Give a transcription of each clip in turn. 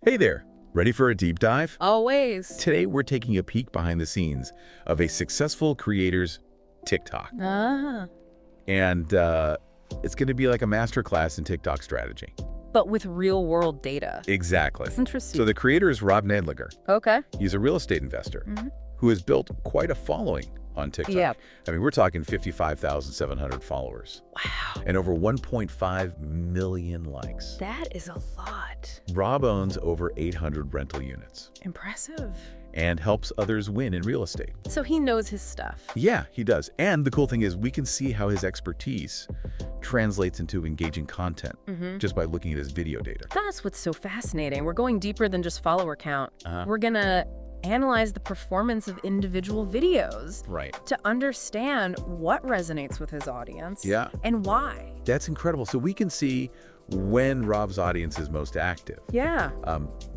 Hey there, ready for a deep dive? Always. Today we're taking a peek behind the scenes of a successful creator's TikTok. Ah. And it's going to be like a masterclass in TikTok strategy. But with real-world data. Exactly. That's interesting. So the creator is Robneidlinger. Okay. He's a real estate investor who has built quite a following on TikTok. Yeah. I mean, we're talking 55,700 followers. Wow. And over 1.5 million likes. That is a lot. Rob owns over 800 rental units Impressive. and helps others win in real estate. So he knows his stuff. Yeah, he does. And the cool thing is we can see how his expertise translates into engaging content just by looking at his video data. That's what's so fascinating. We're going deeper than just follower count. We're going to analyze the performance of individual videos Right. to understand what resonates with his audience Yeah. and why. That's incredible. So we can see when Rob's audience is most active, Yeah.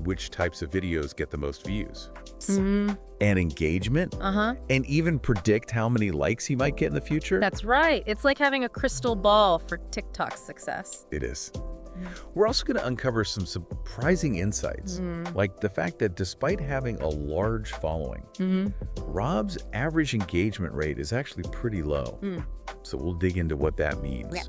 which types of videos get the most views Mm-hmm. and engagement, and even predict how many likes he might get in the future. That's right. It's like having a crystal ball for TikTok's success. It is. We're also going to uncover some surprising insights, like the fact that despite having a large following, Rob's average engagement rate is actually pretty low. So we'll dig into what that means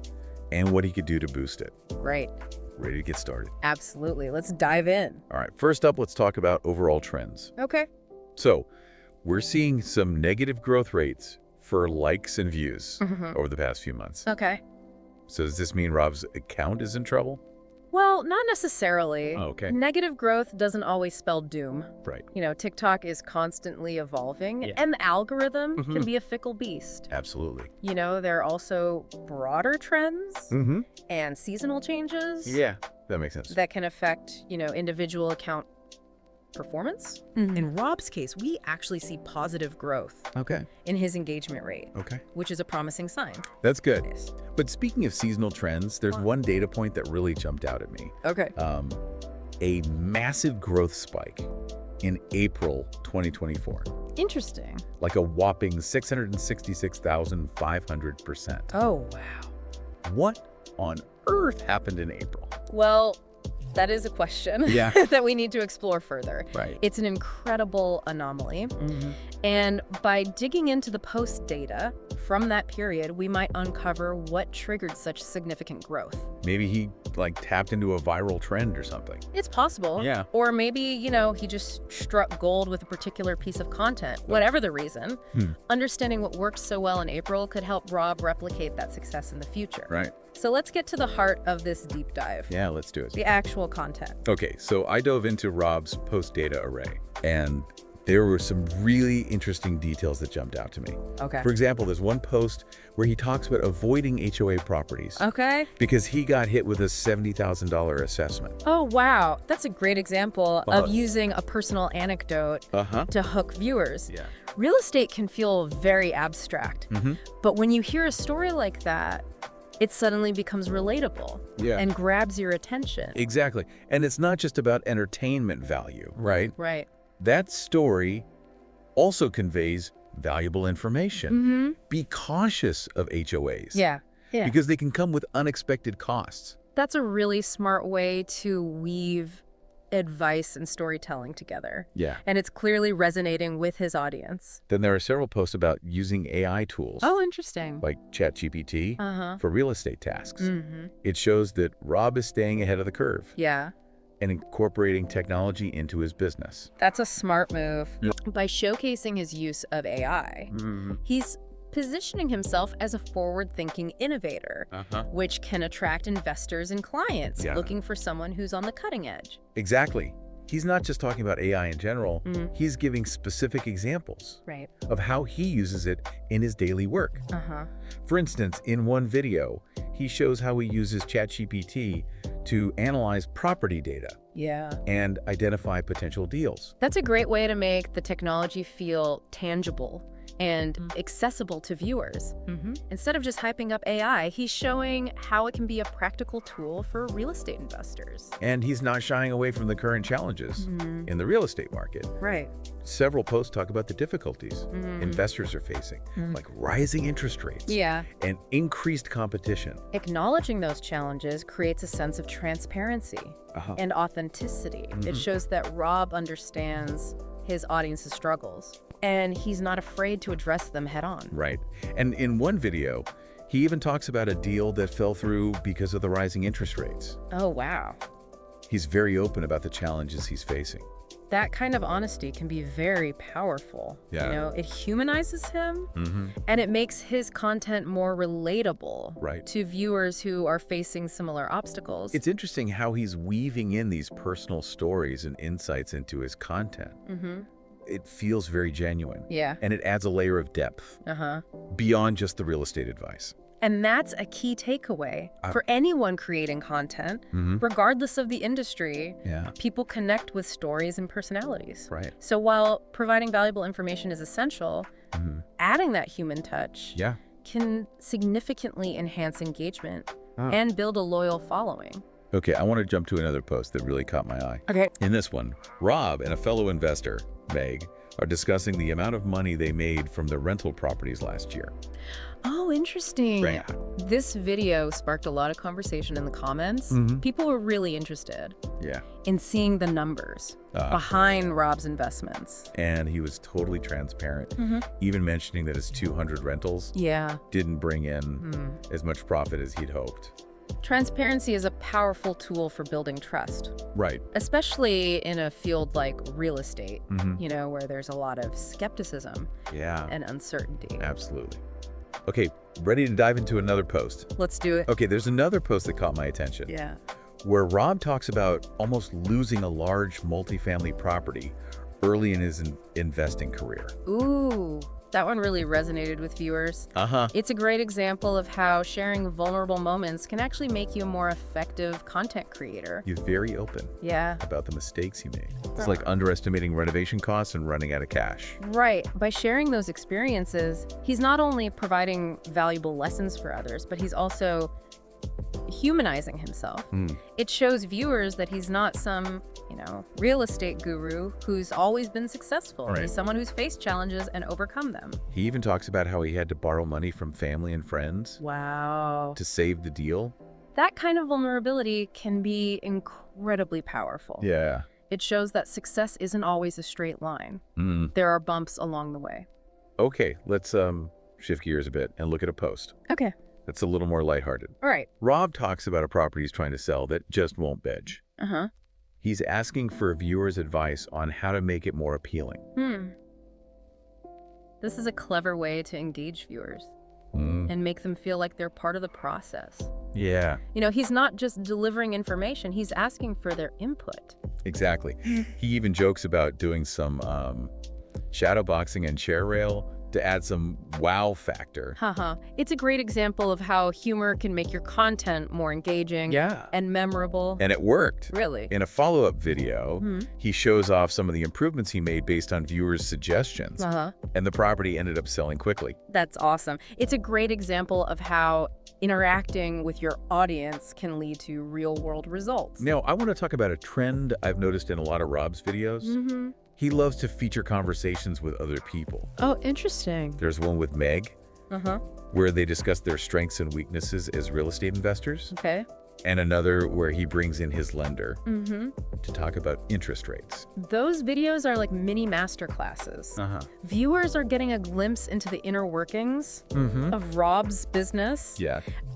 and what he could do to boost it. Right. Ready to get started? Absolutely. Let's dive in. All right, first up, let's talk about overall trends. Okay. So we're seeing some negative growth rates for likes and views over the past few months. Okay. So does this mean Rob's account is in trouble? Well, not necessarily. Oh, okay. Negative growth doesn't always spell doom. Right. You know, TikTok is constantly evolving, and the algorithm can be a fickle beast. Absolutely. You know, there are also broader trends and seasonal changes Yeah, that makes sense. that can affect, you know, individual account performance. In Rob's case, we actually see positive growth Okay. in his engagement rate, Okay. which is a promising sign. That's good. Yes. But speaking of seasonal trends, there's one data point that really jumped out at me. Okay. A massive growth spike in April 2024. Interesting. Like a whopping 666,500%. Oh, wow. What on earth happened in April? Well, that is a question Yeah. that we need to explore further. Right. It's an incredible anomaly. And by digging into the post data from that period, we might uncover what triggered such significant growth. Maybe he tapped into a viral trend or something. It's possible. Yeah. Or maybe, you know, he just struck gold with a particular piece of content. Whatever the reason, understanding what worked so well in April could help Rob replicate that success in the future. Right. So let's get to the heart of this deep dive. Yeah, let's do it. The actual content. Okay, so I dove into Rob's post data array, and there were some really interesting details that jumped out to me. Okay. For example, there's one post where he talks about avoiding HOA properties Okay. because he got hit with a $70,000 assessment. Oh, wow. That's a great example of using a personal anecdote to hook viewers. Yeah. Real estate can feel very abstract, but when you hear a story like that, it suddenly becomes relatable and grabs your attention. Exactly. And it's not just about entertainment value, right? Right. That story also conveys valuable information. Be cautious of HOAs. Yeah. Because they can come with unexpected costs. That's a really smart way to weave advice and storytelling together. Yeah. And it's clearly resonating with his audience. Then there are several posts about using AI tools. Oh, interesting. Like ChatGPT for real estate tasks. Mm-hmm. It shows that Rob is staying ahead of the curve Yeah. and incorporating technology into his business. That's a smart move. Yeah. By showcasing his use of AI, he's positioning himself as a forward-thinking innovator, which can attract investors and clients looking for someone who's on the cutting edge. Exactly. He's not just talking about AI in general, he's giving specific examples Right. of how he uses it in his daily work. For instance, in one video, he shows how he uses ChatGPT to analyze property data Yeah. and identify potential deals. That's a great way to make the technology feel tangible and accessible to viewers. Instead of just hyping up AI, he's showing how it can be a practical tool for real estate investors. And he's not shying away from the current challenges in the real estate market. Right. Several posts talk about the difficulties investors are facing, like rising interest rates and increased competition. Acknowledging those challenges creates a sense of transparency and authenticity. It shows that Rob understands his audience's struggles, and he's not afraid to address them head on. Right. And in one video, he even talks about a deal that fell through because of the rising interest rates. Oh, wow. He's very open about the challenges he's facing. That kind of honesty can be very powerful. Yeah. You know, it humanizes him and it makes his content more relatable to viewers who are facing similar obstacles. It's interesting how he's weaving in these personal stories and insights into his content. It feels very genuine. Yeah. And it adds a layer of depth beyond just the real estate advice. And that's a key takeaway for anyone creating content, regardless of the industry. People connect with stories and personalities. Right. So while providing valuable information is essential, adding that human touch can significantly enhance engagement and build a loyal following. Okay, I want to jump to another post that really caught my eye. Okay. In this one, Rob and a fellow investor, Meg, are discussing the amount of money they made from their rental properties last year. Oh, interesting. Right. This video sparked a lot of conversation in the comments. People were really interested in seeing the numbers behind Rob's investments. And he was totally transparent, even mentioning that his 200 rentals didn't bring in as much profit as he'd hoped. Transparency is a powerful tool for building trust. Right. Especially in a field like real estate, you know, where there's a lot of skepticism and uncertainty. Absolutely. Okay, ready to dive into another post? Let's do it. Okay, there's another post that caught my attention. Where Rob talks about almost losing a large multifamily property early in his investing career. Ooh. That one really resonated with viewers. It's a great example of how sharing vulnerable moments can actually make you a more effective content creator. He's very open about the mistakes he made. It's like underestimating renovation costs and running out of cash. Right. By sharing those experiences, he's not only providing valuable lessons for others, but he's also humanizing himself. It shows viewers that he's not some, you know, real estate guru who's always been successful. He's someone who's faced challenges and overcome them. He even talks about how he had to borrow money from family and friends. Wow. To save the deal. That kind of vulnerability can be incredibly powerful. Yeah. It shows that success isn't always a straight line. There are bumps along the way. Okay, let's shift gears a bit and look at a post. Okay. That's a little more lighthearted. All right. Rob talks about a property he's trying to sell that just won't budge. He's asking for a viewer's advice on how to make it more appealing. This is a clever way to engage viewers and make them feel like they're part of the process. Yeah. You know, he's not just delivering information, he's asking for their input. Exactly. He even jokes about doing some shadow boxing and chair rail to add some wow factor. It's a great example of how humor can make your content more engaging and memorable. And it worked. Really? In a follow-up video, he shows off some of the improvements he made based on viewers' suggestions. And the property ended up selling quickly. That's awesome. It's a great example of how interacting with your audience can lead to real-world results. Now, I want to talk about a trend I've noticed in a lot of Rob's videos. He loves to feature conversations with other people. Oh, interesting. There's one with Meg, where they discuss their strengths and weaknesses as real estate investors. Okay. And another where he brings in his lender to talk about interest rates. Those videos are like mini masterclasses. Viewers are getting a glimpse into the inner workings of Rob's business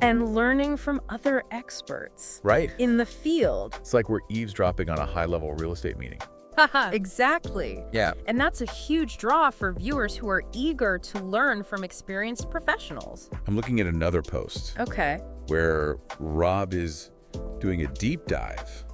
and learning from other experts in the field. It's like we're eavesdropping on a high-level real estate meeting. Exactly. Yeah. And that's a huge draw for viewers who are eager to learn from experienced professionals. I'm looking at another post. Okay. Where Rob is doing a deep dive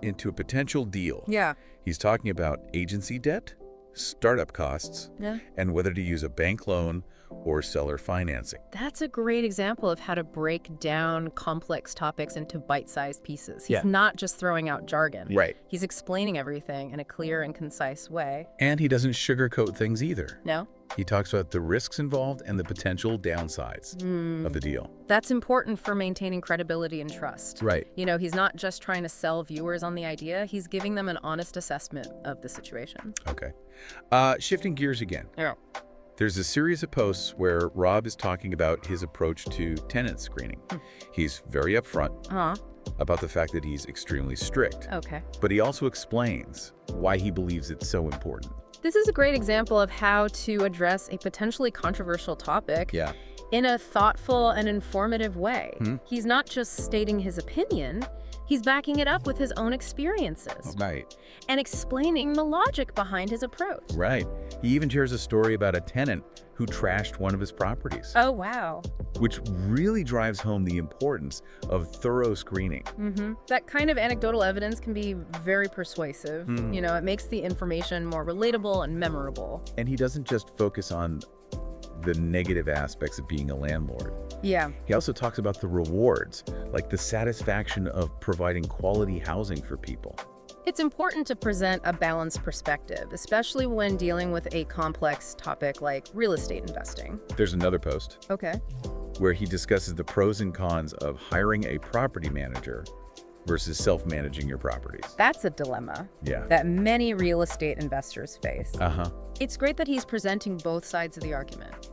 into a potential deal. Yeah. He's talking about agency debt, startup costs, and whether to use a bank loan or seller financing. That's a great example of how to break down complex topics into bite-sized pieces. He's not just throwing out jargon. Right. He's explaining everything in a clear and concise way. And he doesn't sugarcoat things either. No. He talks about the risks involved and the potential downsides of the deal. That's important for maintaining credibility and trust. Right. He's not just trying to sell viewers on the idea. He's giving them an honest assessment of the situation. Okay. Shifting gears again. Yeah. There's a series of posts where Rob is talking about his approach to tenant screening. He's very upfront about the fact that he's extremely strict. Okay. But he also explains why he believes it's so important. This is a great example of how to address a potentially controversial topic in a thoughtful and informative way. He's not just stating his opinion, he's backing it up with his own experiences. Right. And explaining the logic behind his approach. Right. He even shares a story about a tenant who trashed one of his properties. Oh, wow. Which really drives home the importance of thorough screening. That kind of anecdotal evidence can be very persuasive. It makes the information more relatable and memorable. And he doesn't just focus on the negative aspects of being a landlord. Yeah. He also talks about the rewards, like the satisfaction of providing quality housing for people. It's important to present a balanced perspective, especially when dealing with a complex topic like real estate investing. There's another post where he discusses the pros and cons of hiring a property manager versus self-managing your properties. That's a dilemma Yeah. that many real estate investors face. Uh-huh. It's great that he's presenting both sides of the argument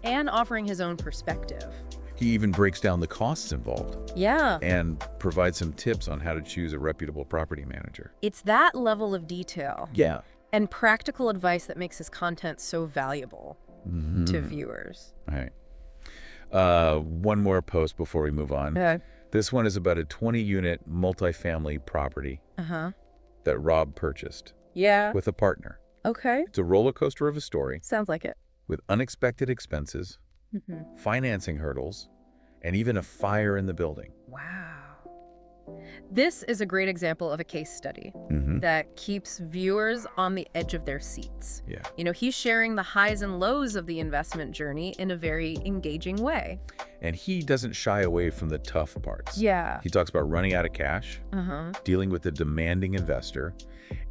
and offering his own perspective. He even breaks down the costs involved Yeah. and provides some tips on how to choose a reputable property manager. It's that level of detail Yeah. and practical advice that makes his content so valuable to viewers. All right. One more post before we move on. This one is about a 20-unit multifamily property that Rob purchased Yeah. with a partner. Okay. It's a roller coaster of a story Sounds like it. with unexpected expenses, financing hurdles, and even a fire in the building. Wow. This is a great example of a case study that keeps viewers on the edge of their seats. Yeah. He's sharing the highs and lows of the investment journey in a very engaging way. And he doesn't shy away from the tough parts. Yeah. He talks about running out of cash, dealing with a demanding investor,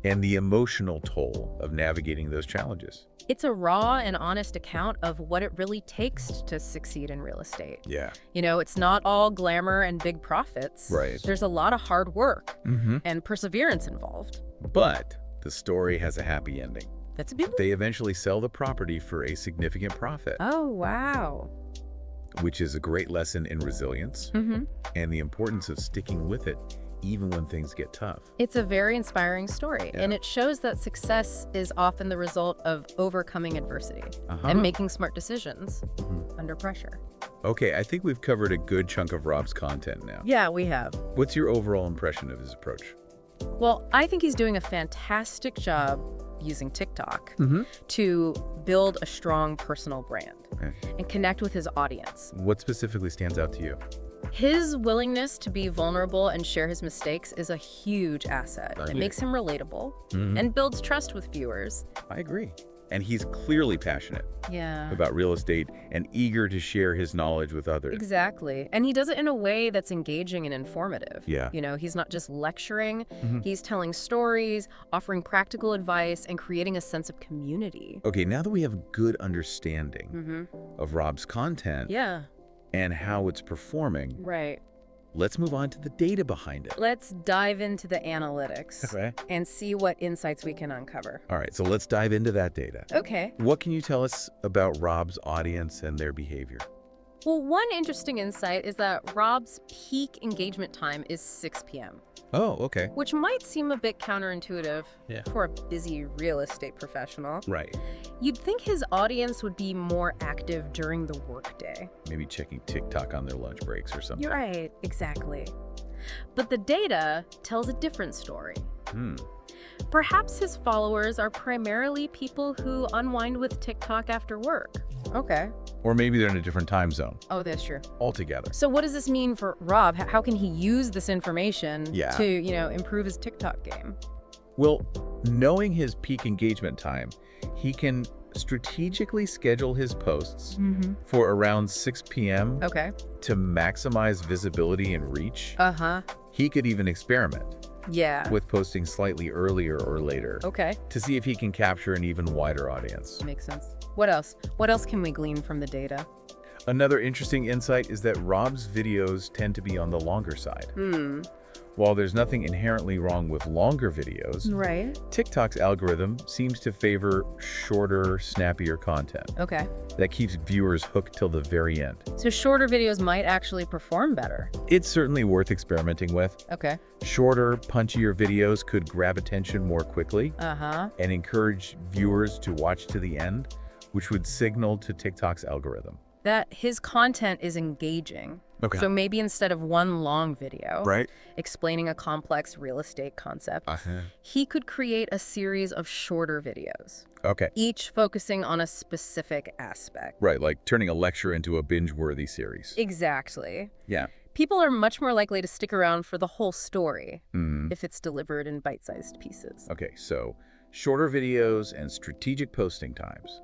and the emotional toll of navigating those challenges. It's a raw and honest account of what it really takes to succeed in real estate. Yeah. It's not all glamour and big profits. Right. There's a lot of hard work and perseverance involved. But the story has a happy ending. That's a big. They eventually sell the property for a significant profit, Oh, wow. which is a great lesson in resilience and the importance of sticking with it even when things get tough. It's a very inspiring story, and it shows that success is often the result of overcoming adversity and making smart decisions under pressure. Okay, I think we've covered a good chunk of Rob's content now. Yeah, we have. What's your overall impression of his approach? Well, I think he's doing a fantastic job using TikTok to build a strong personal brand and connect with his audience. What specifically stands out to you? His willingness to be vulnerable and share his mistakes is a huge asset. It makes him relatable and builds trust with viewers. I agree. And he's clearly passionate about real estate and eager to share his knowledge with others. Exactly. And he does it in a way that's engaging and informative. Yeah. He's not just lecturing. He's telling stories, offering practical advice, and creating a sense of community. Okay, now that we have a good understanding of Rob's content and how it's performing, Right. let's move on to the data behind it. Let's dive into the analytics Okay. and see what insights we can uncover. All right, so let's dive into that data. Okay. What can you tell us about Rob's audience and their behavior? Well, one interesting insight is that Rob's peak engagement time is 6 p.m., Oh, okay. which might seem a bit counterintuitive for a busy real estate professional. Right. You'd think his audience would be more active during the workday. Maybe checking TikTok on their lunch breaks or something. You're right, exactly. But the data tells a different story. Perhaps his followers are primarily people who unwind with TikTok after work. Okay. Or maybe they're in a different time zone Oh, that's true. altogether. So what does this mean for Rob? How can he use this information Yeah. to, improve his TikTok game? Well, knowing his peak engagement time, he can strategically schedule his posts for around 6 p.m. Okay. to maximize visibility and reach. Uh-huh. He could even experiment. Yeah. with posting slightly earlier or later. Okay. To see if he can capture an even wider audience. Makes sense. What else? What else can we glean from the data? Another interesting insight is that Rob's videos tend to be on the longer side. While there's nothing inherently wrong with longer videos, Right. TikTok's algorithm seems to favor shorter, snappier content. Okay. That keeps viewers hooked till the very end. So shorter videos might actually perform better. It's certainly worth experimenting with. Okay. Shorter, punchier videos could grab attention more quickly and encourage viewers to watch to the end, which would signal to TikTok's algorithm That his content is engaging. Okay. So maybe instead of one long video Right. explaining a complex real estate concept, he could create a series of shorter videos, Okay. each focusing on a specific aspect. Right, like turning a lecture into a binge-worthy series. Exactly. Yeah. People are much more likely to stick around for the whole story if it's delivered in bite-sized pieces. Okay, so shorter videos and strategic posting times.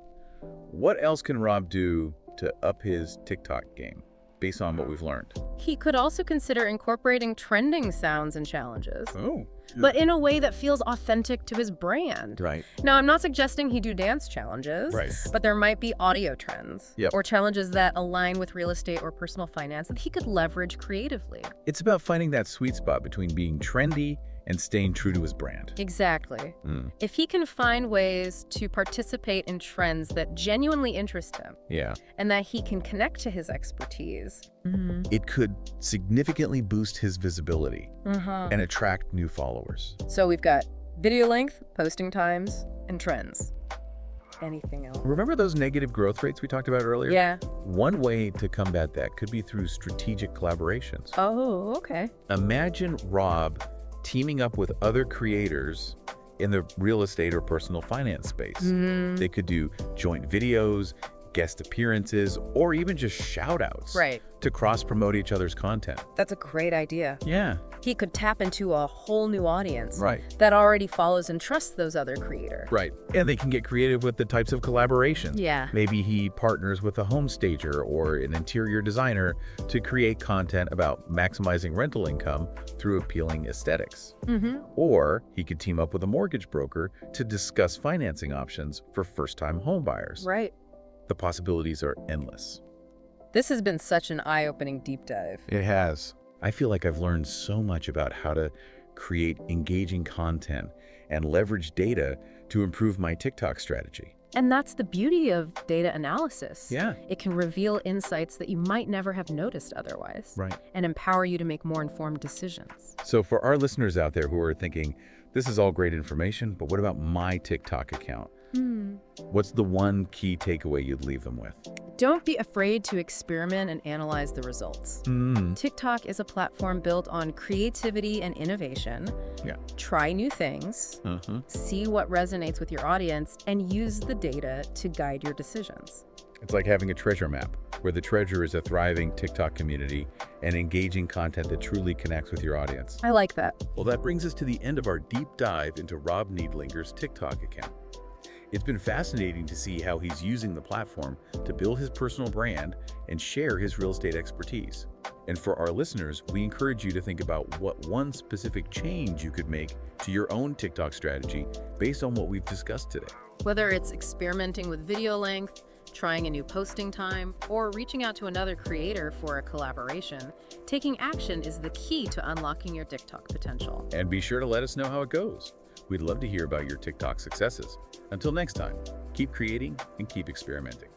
What else can Rob do to up his TikTok game based on what we've learned? He could also consider incorporating trending sounds and challenges, Oh. but in a way that feels authentic to his brand. Right. Now, I'm not suggesting he do dance challenges, Right. but there might be audio trends Yep. or challenges that align with real estate or personal finance that he could leverage creatively. It's about finding that sweet spot between being trendy and staying true to his brand. Exactly. If he can find ways to participate in trends that genuinely interest him Yeah. and that he can connect to his expertise. It could significantly boost his visibility and attract new followers. So we've got video length, posting times, and trends. Anything else? Remember those negative growth rates we talked about earlier? Yeah. One way to combat that could be through strategic collaborations. Oh, okay. Imagine Rob teaming up with other creators in the real estate or personal finance space. They could do joint videos, guest appearances, or even just shout outs Right. to cross-promote each other's content. That's a great idea. Yeah. He could tap into a whole new audience Right. that already follows and trusts those other creators. Right. And they can get creative with the types of collaborations. Yeah. Maybe he partners with a home stager or an interior designer to create content about maximizing rental income through appealing aesthetics. Or he could team up with a mortgage broker to discuss financing options for first-time home buyers. Right. The possibilities are endless. This has been such an eye-opening deep dive. It has. I feel like I've learned so much about how to create engaging content and leverage data to improve my TikTok strategy. And that's the beauty of data analysis. Yeah. It can reveal insights that you might never have noticed otherwise. Right. And empower you to make more informed decisions. So for our listeners out there who are thinking, this is all great information, but what about my TikTok account? What's the one key takeaway you'd leave them with? Don't be afraid to experiment and analyze the results. TikTok is a platform built on creativity and innovation. Yeah. Try new things, see what resonates with your audience, and use the data to guide your decisions. It's like having a treasure map, where the treasure is a thriving TikTok community and engaging content that truly connects with your audience. I like that. Well, that brings us to the end of our deep dive into Robneidlinger's TikTok account. It's been fascinating to see how he's using the platform to build his personal brand and share his real estate expertise. And for our listeners, we encourage you to think about what one specific change you could make to your own TikTok strategy based on what we've discussed today. Whether it's experimenting with video length, trying a new posting time, or reaching out to another creator for a collaboration, taking action is the key to unlocking your TikTok potential. And be sure to let us know how it goes. We'd love to hear about your TikTok successes. Until next time, keep creating and keep experimenting.